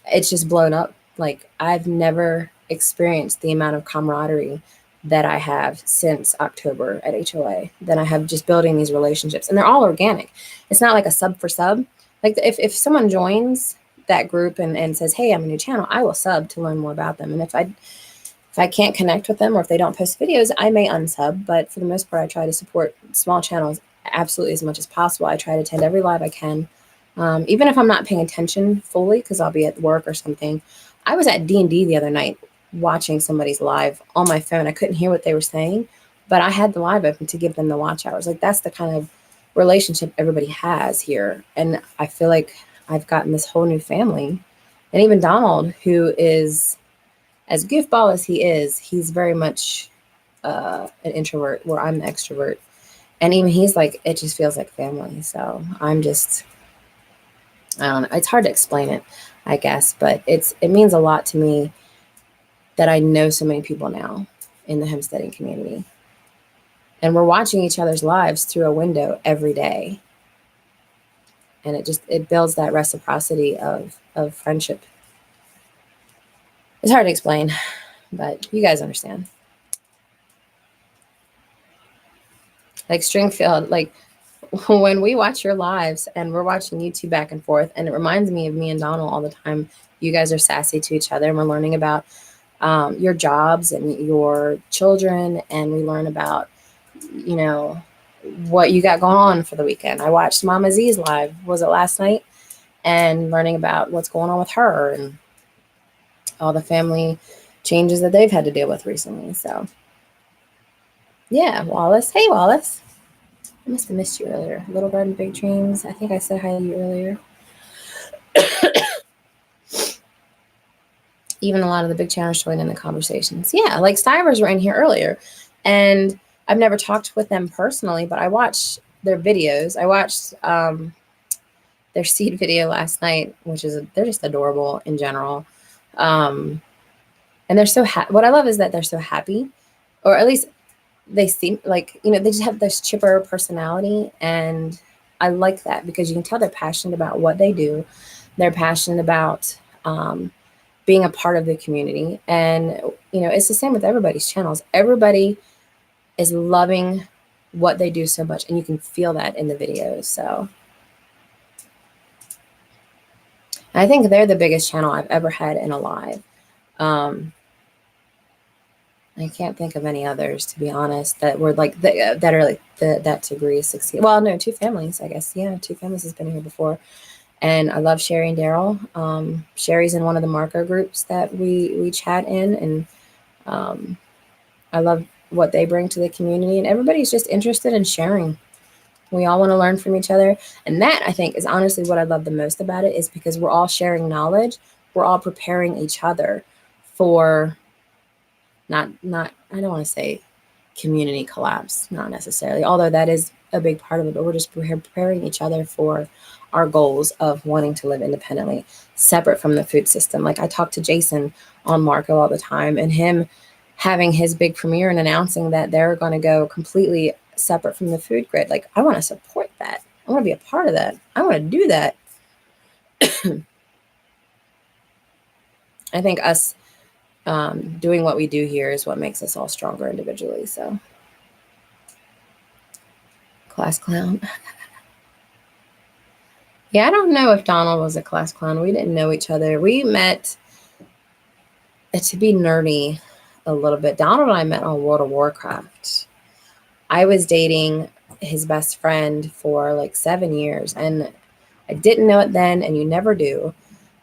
it's just blown up. Like, I've never experienced the amount of camaraderie that I have since October at HOA, that I have just building these relationships, and they're all organic. It's not like a sub for sub. Like, if someone joins that group and says, hey, I'm a new channel, I will sub to learn more about them. And if I can't connect with them, or if they don't post videos, I may unsub. But for the most part, I try to support small channels absolutely as much as possible. I try to attend every live I can. Even if I'm not paying attention fully, because I'll be at work or something. I was at D&D the other night watching somebody's live on my phone. I couldn't hear what they were saying, but I had the live open to give them the watch hours. Like, that's the kind of relationship everybody has here. And I feel like I've gotten this whole new family. And even Donald, who is as goofball as he is, he's very much an introvert, where I'm an extrovert. And even he's like, it just feels like family. So I'm just... I don't know. It's hard to explain it, I guess, but it means a lot to me that I know so many people now in the homesteading community. And we're watching each other's lives through a window every day. And it builds that reciprocity of friendship. It's hard to explain, but you guys understand. Like Stringfield, like, when we watch your lives and we're watching YouTube back and forth, and it reminds me of me and Donald all the time. You guys are sassy to each other, and we're learning about your jobs and your children, and we learn about, you know, what you got going on for the weekend. I watched Mama Z's live, was it last night? And learning about what's going on with her and all the family changes that they've had to deal with recently. So yeah, Wallace. Hey, Wallace. I must have missed you earlier. Little Garden, Big Dreams. I think I said hi to you earlier. Even a lot of the big channels joined in the conversations. Yeah, like Stivers were in here earlier. And I've never talked with them personally, but I watched their videos. I watched their seed video last night, which is, they're just adorable in general. And they're so what I love is that they're so happy, or at least they seem like, you know, they just have this chipper personality. And I like that, because you can tell they're passionate about what they do. They're passionate about being a part of the community. And, you know, it's the same with everybody's channels. Everybody is loving what they do so much, and you can feel that in the videos. So I think they're the biggest channel I've ever had in a live. I can't think of any others, to be honest, that were like that are like that degree of succeed. Well, no, Two Families, I guess. Yeah, Two Families has been here before. And I love Sherry and Daryl. Sherry's in one of the marker groups that we chat in, and I love what they bring to the community. And everybody's just interested in sharing. We all want to learn from each other. And that, I think, is honestly what I love the most about it, is because we're all sharing knowledge. We're all preparing each other for not I don't want to say community collapse, not necessarily, although that is a big part of it, but we're just preparing each other for our goals of wanting to live independently, separate from the food system. Like, I talk to Jason on Marco all the time, and him having his big premiere and announcing that they're going to go completely separate from the food grid. Like, I want to support that. I want to be a part of that. I want to do that. I think us doing what we do here is what makes us all stronger individually. So, class clown. Yeah, I don't know if Donald was a class clown. We didn't know each other. We met, to be nerdy a little bit, Donald and I met on World of Warcraft. I was dating his best friend for like 7 years, and I didn't know it then, and you never do.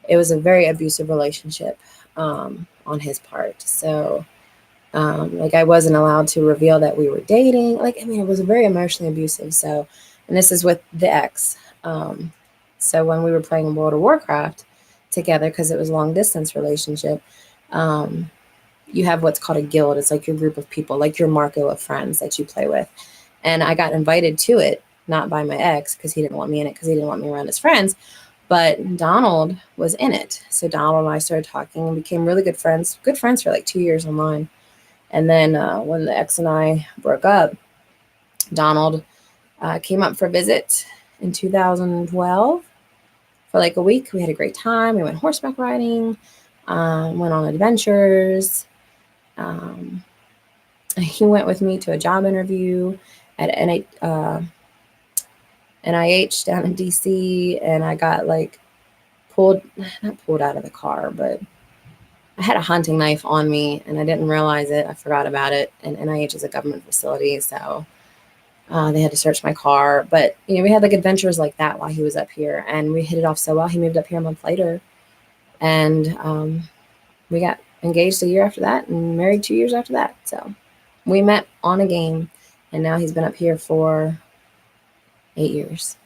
It was a very abusive relationship on his part. So like, I wasn't allowed to reveal that we were dating. Like, I mean, it was very emotionally abusive. So, and this is with the ex. So when we were playing World of Warcraft together, because it was a long distance relationship, you have what's called a guild. It's like your group of people, like your Marco of friends that you play with. And I got invited to it, not by my ex, because he didn't want me in it, because he didn't want me around his friends. But Donald was in it. So Donald and I started talking and became really good friends for like 2 years online. And then when the ex and I broke up, Donald came up for a visit in 2012 for like a week. We had a great time. We went horseback riding, went on adventures. He went with me to a job interview at NIH down in DC, and I got like not pulled out of the car, but I had a hunting knife on me and I didn't realize it. I forgot about it. And NIH is a government facility, so they had to search my car. But we had like adventures like that while he was up here, and we hit it off so well. He moved up here a month later, and we got engaged a year after that and married 2 years after that. So we met on a game, and now he's been up here for 8 years.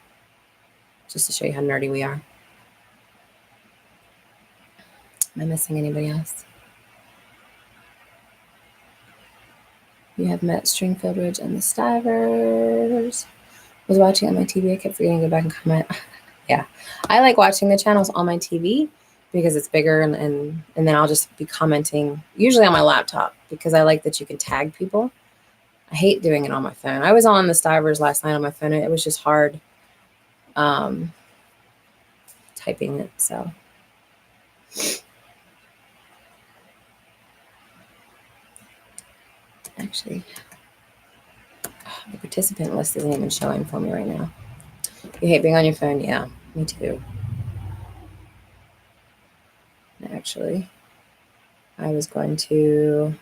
Just to show you how nerdy we are. Am I missing anybody else? You have met Stringfield Ridge and the Stivers. Was watching on my TV. I kept forgetting to go back and comment. Yeah, I like watching the channels on my TV because it's bigger, and then I'll just be commenting, usually on my laptop, because I like that you can tag people. I hate doing it on my phone. I was on the Stivers last night on my phone, and it was just hard typing it, so. Actually, the participant list isn't even showing for me right now. You hate being on your phone? Yeah, me too. Actually, I was going to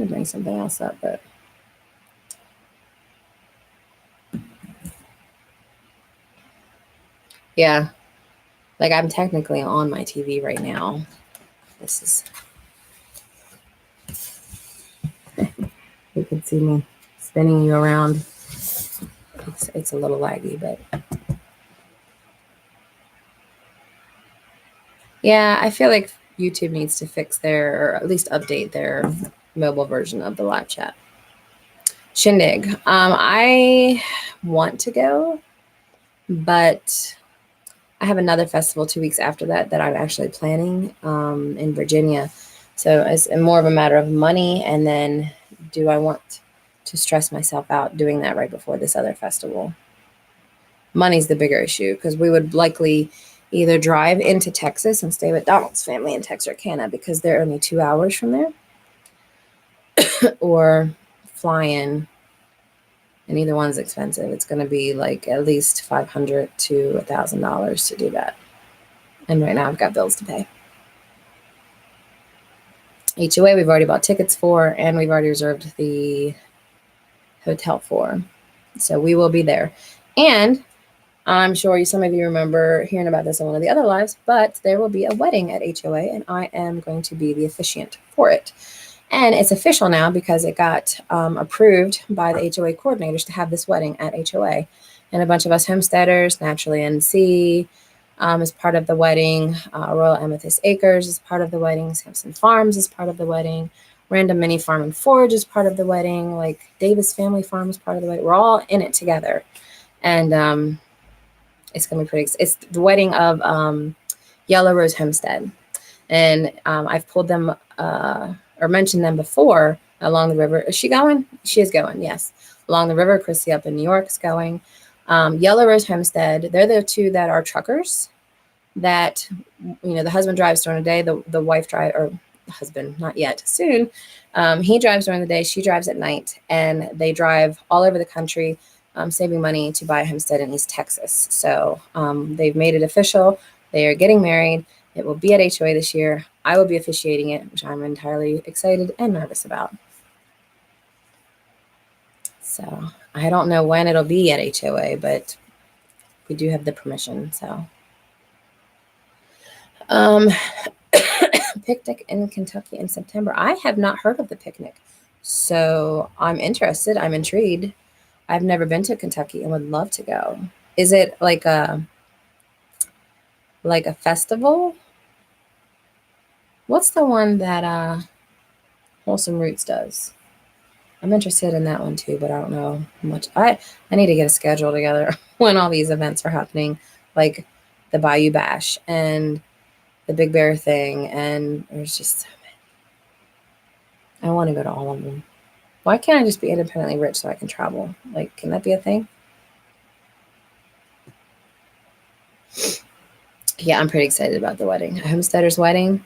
bring something else up, but yeah, like I'm technically on my TV right now. This is, you can see me spinning you around. It's a little laggy, but yeah, I feel like YouTube needs to fix or at least update their mobile version of the live chat. Shindig. I want to go, but I have another festival 2 weeks after that I'm actually planning in Virginia. So it's more of a matter of money, and then do I want to stress myself out doing that right before this other festival? Money's the bigger issue, because we would likely either drive into Texas and stay with Donald's family in Texarkana because they're only 2 hours from there, or fly in, and either one's expensive. It's going to be like at least $500 to $1,000 to do that. And right now I've got bills to pay. HOA we've already bought tickets for, and we've already reserved the hotel for. So we will be there. And I'm sure some of you remember hearing about this on one of the other lives, but there will be a wedding at HOA, and I am going to be the officiant for it. And it's official now because it got approved by the HOA coordinators to have this wedding at HOA. And a bunch of us homesteaders, Naturally NC is part of the wedding. Royal Amethyst Acres is part of the wedding. Sampson Farms is part of the wedding. Random Mini Farm and Forage is part of the wedding. Like Davis Family Farm is part of the wedding. We're all in it together. And it's going to be pretty. It's the wedding of Yellow Rose Homestead. And I've pulled them or mentioned them before along the river. Is she going? She is going, yes. Along the river. Chrissy up in New York is going. Yellow Rose Homestead, they're the two that are truckers that, the husband drives during the day, the wife drives, or the husband, not yet, soon. He drives during the day, she drives at night, and they drive all over the country, saving money to buy a homestead in East Texas. So they've made it official. They are getting married. It will be at HOA this year. I will be officiating it, which I'm entirely excited and nervous about. So I don't know when it'll be at HOA, but we do have the permission. So picnic in Kentucky in September. I have not heard of the picnic, so I'm interested. I'm intrigued. I've never been to Kentucky and would love to go. Is it like a festival? What's the one that Wholesome Roots does? I'm interested in that one too, but I don't know much. I need to get a schedule together when all these events are happening, like the Bayou Bash and the Big Bear thing, and there's just so many. I want to go to all of them. Why can't I just be independently rich so I can travel? Like, can that be a thing? Yeah, I'm pretty excited about the wedding. A homesteader's wedding.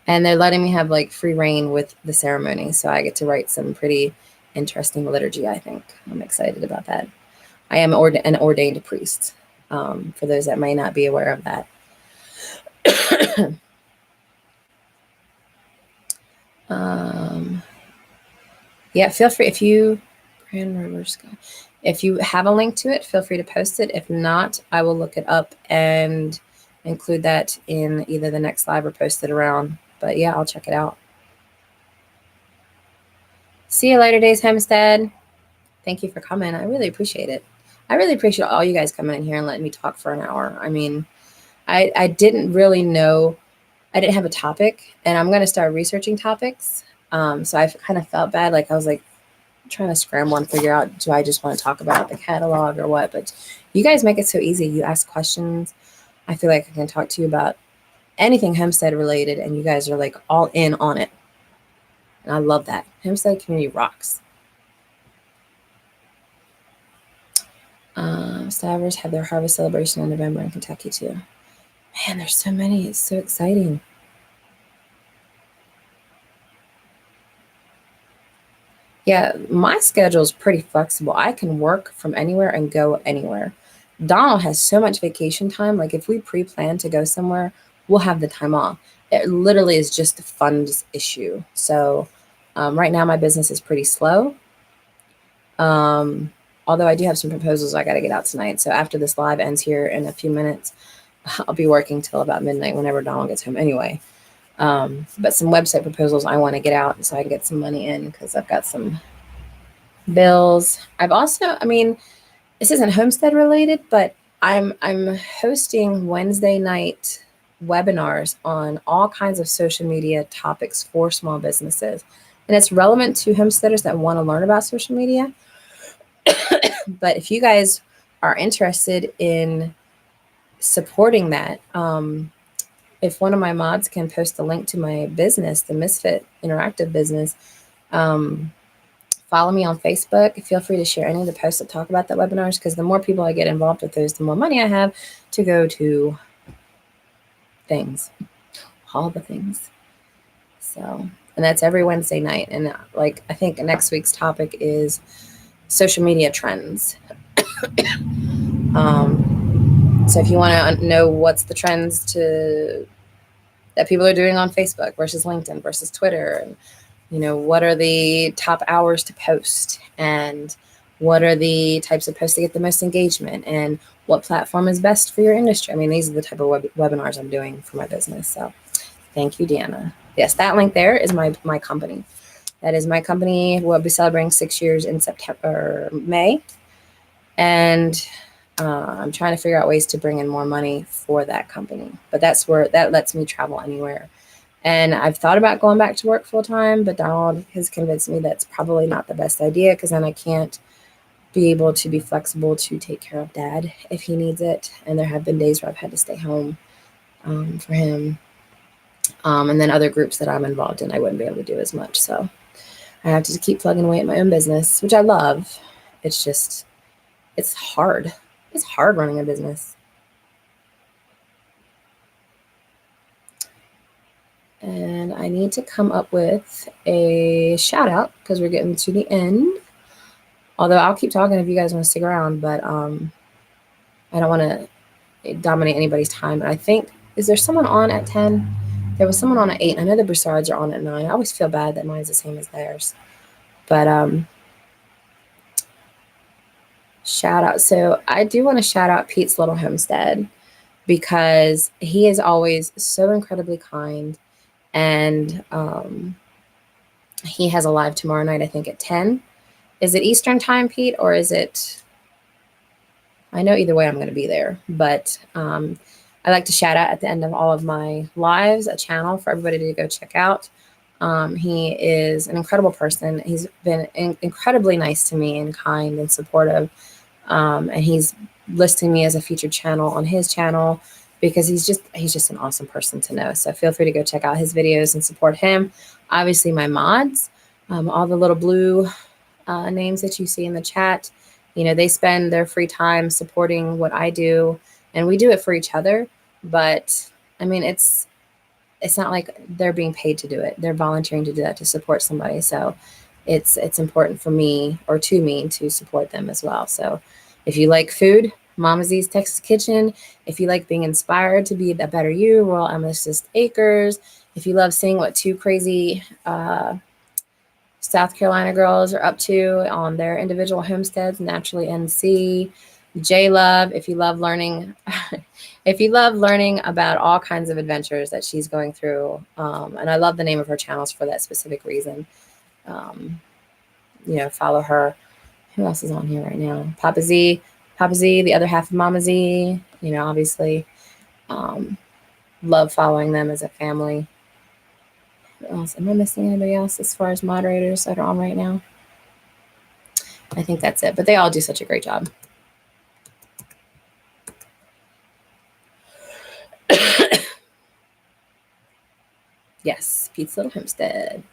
And they're letting me have like free reign with the ceremony. So I get to write some pretty interesting liturgy, I think. I'm excited about that. I am an ordained priest, for those that may not be aware of that. Yeah, feel free if you have a link to it, feel free to post it. If not, I will look it up and include that in either the next live or post it around. But yeah, I'll check it out. See you later, Days Homestead. Thank you for coming. I really appreciate it. I really appreciate all you guys coming in here and letting me talk for an hour. I mean, I didn't really know, I didn't have a topic, and I'm going to start researching topics. So I kind of felt bad. Like I was like trying to scramble and figure out, do I just want to talk about the catalog or what? But you guys make it so easy. You ask questions. I feel like I can talk to you about anything homestead related, and you guys are like all in on it. And I love that. Homestead community rocks. Stavers have their harvest celebration in November in Kentucky too. Man, there's so many. It's so exciting. Yeah, my schedule is pretty flexible. I can work from anywhere and go anywhere. Donald has so much vacation time. Like if we pre-plan to go somewhere, we'll have the time off. It literally is just a funds issue. So right now my business is pretty slow. Although I do have some proposals I got to get out tonight. So after this live ends here in a few minutes, I'll be working till about midnight whenever Donald gets home anyway. But some website proposals I want to get out so I can get some money in because I've got some bills. I've also, I mean, this isn't homestead related, but I'm hosting Wednesday night webinars on all kinds of social media topics for small businesses. And it's relevant to homesteaders that want to learn about social media. But if you guys are interested in supporting that, if one of my mods can post the link to my business, the Misfit Interactive business, follow me on Facebook. Feel free to share any of the posts that talk about the webinars, because the more people I get involved with those, the more money I have to go to things, all the things. So, and that's every Wednesday night. And like, I think next week's topic is social media trends. So if you want to know what's the trends that people are doing on Facebook versus LinkedIn versus Twitter, and you know, what are the top hours to post, and what are the types of posts to get the most engagement, and what platform is best for your industry. I mean, these are the type of webinars I'm doing for my business. So thank you, Deanna. Yes, that link there is my company. That is my company. We'll be celebrating 6 years in May. And I'm trying to figure out ways to bring in more money for that company. But that's where that lets me travel anywhere. And I've thought about going back to work full time, but Donald has convinced me that's probably not the best idea, because then I can't be able to be flexible to take care of Dad if he needs it. And there have been days where I've had to stay home for him. And then other groups that I'm involved in, I wouldn't be able to do as much. So I have to keep plugging away at my own business, which I love. It's just, it's hard. It's hard running a business. And I need to come up with a shout out because we're getting to the end. Although I'll keep talking if you guys want to stick around, but I don't want to dominate anybody's time. And I think, is there someone on at 10? There was someone on at 8. I know the Broussards are on at 9. I always feel bad that mine's the same as theirs. But shout out. So I do want to shout out Pete's Little Homestead, because he is always so incredibly kind. And he has a live tomorrow night, I think at 10. Is it Eastern time, Pete, or is it? I know either way I'm going to be there. But I like to shout out at the end of all of my lives a channel for everybody to go check out. He is an incredible person. He's been incredibly nice to me and kind and supportive. And he's listing me as a featured channel on his channel because he's just an awesome person to know. So feel free to go check out his videos and support him. Obviously my mods, all the little blue names that you see in the chat, you know, they spend their free time supporting what I do, and we do it for each other. But I mean, it's not like they're being paid to do it. They're volunteering to do that to support somebody. So it's important for me, or to me, to support them as well. So if you like food, Mama Z's Texas Kitchen. If you like being inspired to be a better you, Royal Amethyst Acres. If you love seeing what two crazy South Carolina girls are up to on their individual homesteads, Naturally NC. J Love, if you love learning, if you love learning about all kinds of adventures that she's going through, and I love the name of her channels for that specific reason. You know, follow her. Who else is on here right now? Papa Z, the other half of Mama Z. You know, obviously, love following them as a family. Who else? Am I missing anybody else as far as moderators that are on right now? I think that's it. But they all do such a great job. Yes, Pete's Little Homestead.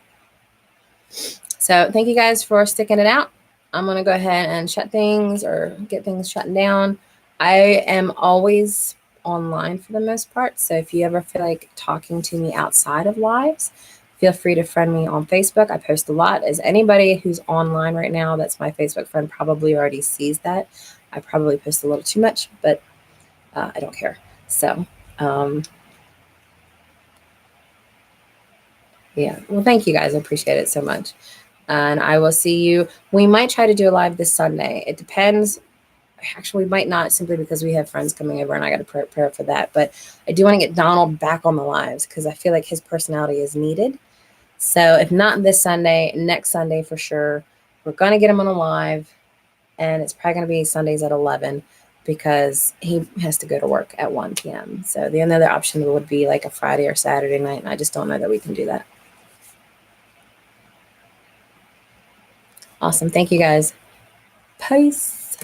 So thank you guys for sticking it out. I'm going to go ahead and shut things, or get things shut down. I am always online for the most part. So if you ever feel like talking to me outside of lives, feel free to friend me on Facebook. I post a lot. As anybody who's online right now that's my Facebook friend probably already sees that. I probably post a little too much, but I don't care. So yeah, well, thank you guys. I appreciate it so much. And I will see you. We might try to do a live this Sunday. It depends. Actually, we might not, simply because we have friends coming over and I got to prepare for that. But I do want to get Donald back on the lives because I feel like his personality is needed. So if not this Sunday, next Sunday for sure. We're going to get him on a live, and it's probably going to be Sundays at 11 because he has to go to work at 1 p.m. So the only other option would be like a Friday or Saturday night, and I just don't know that we can do that. Awesome. Thank you guys. Peace.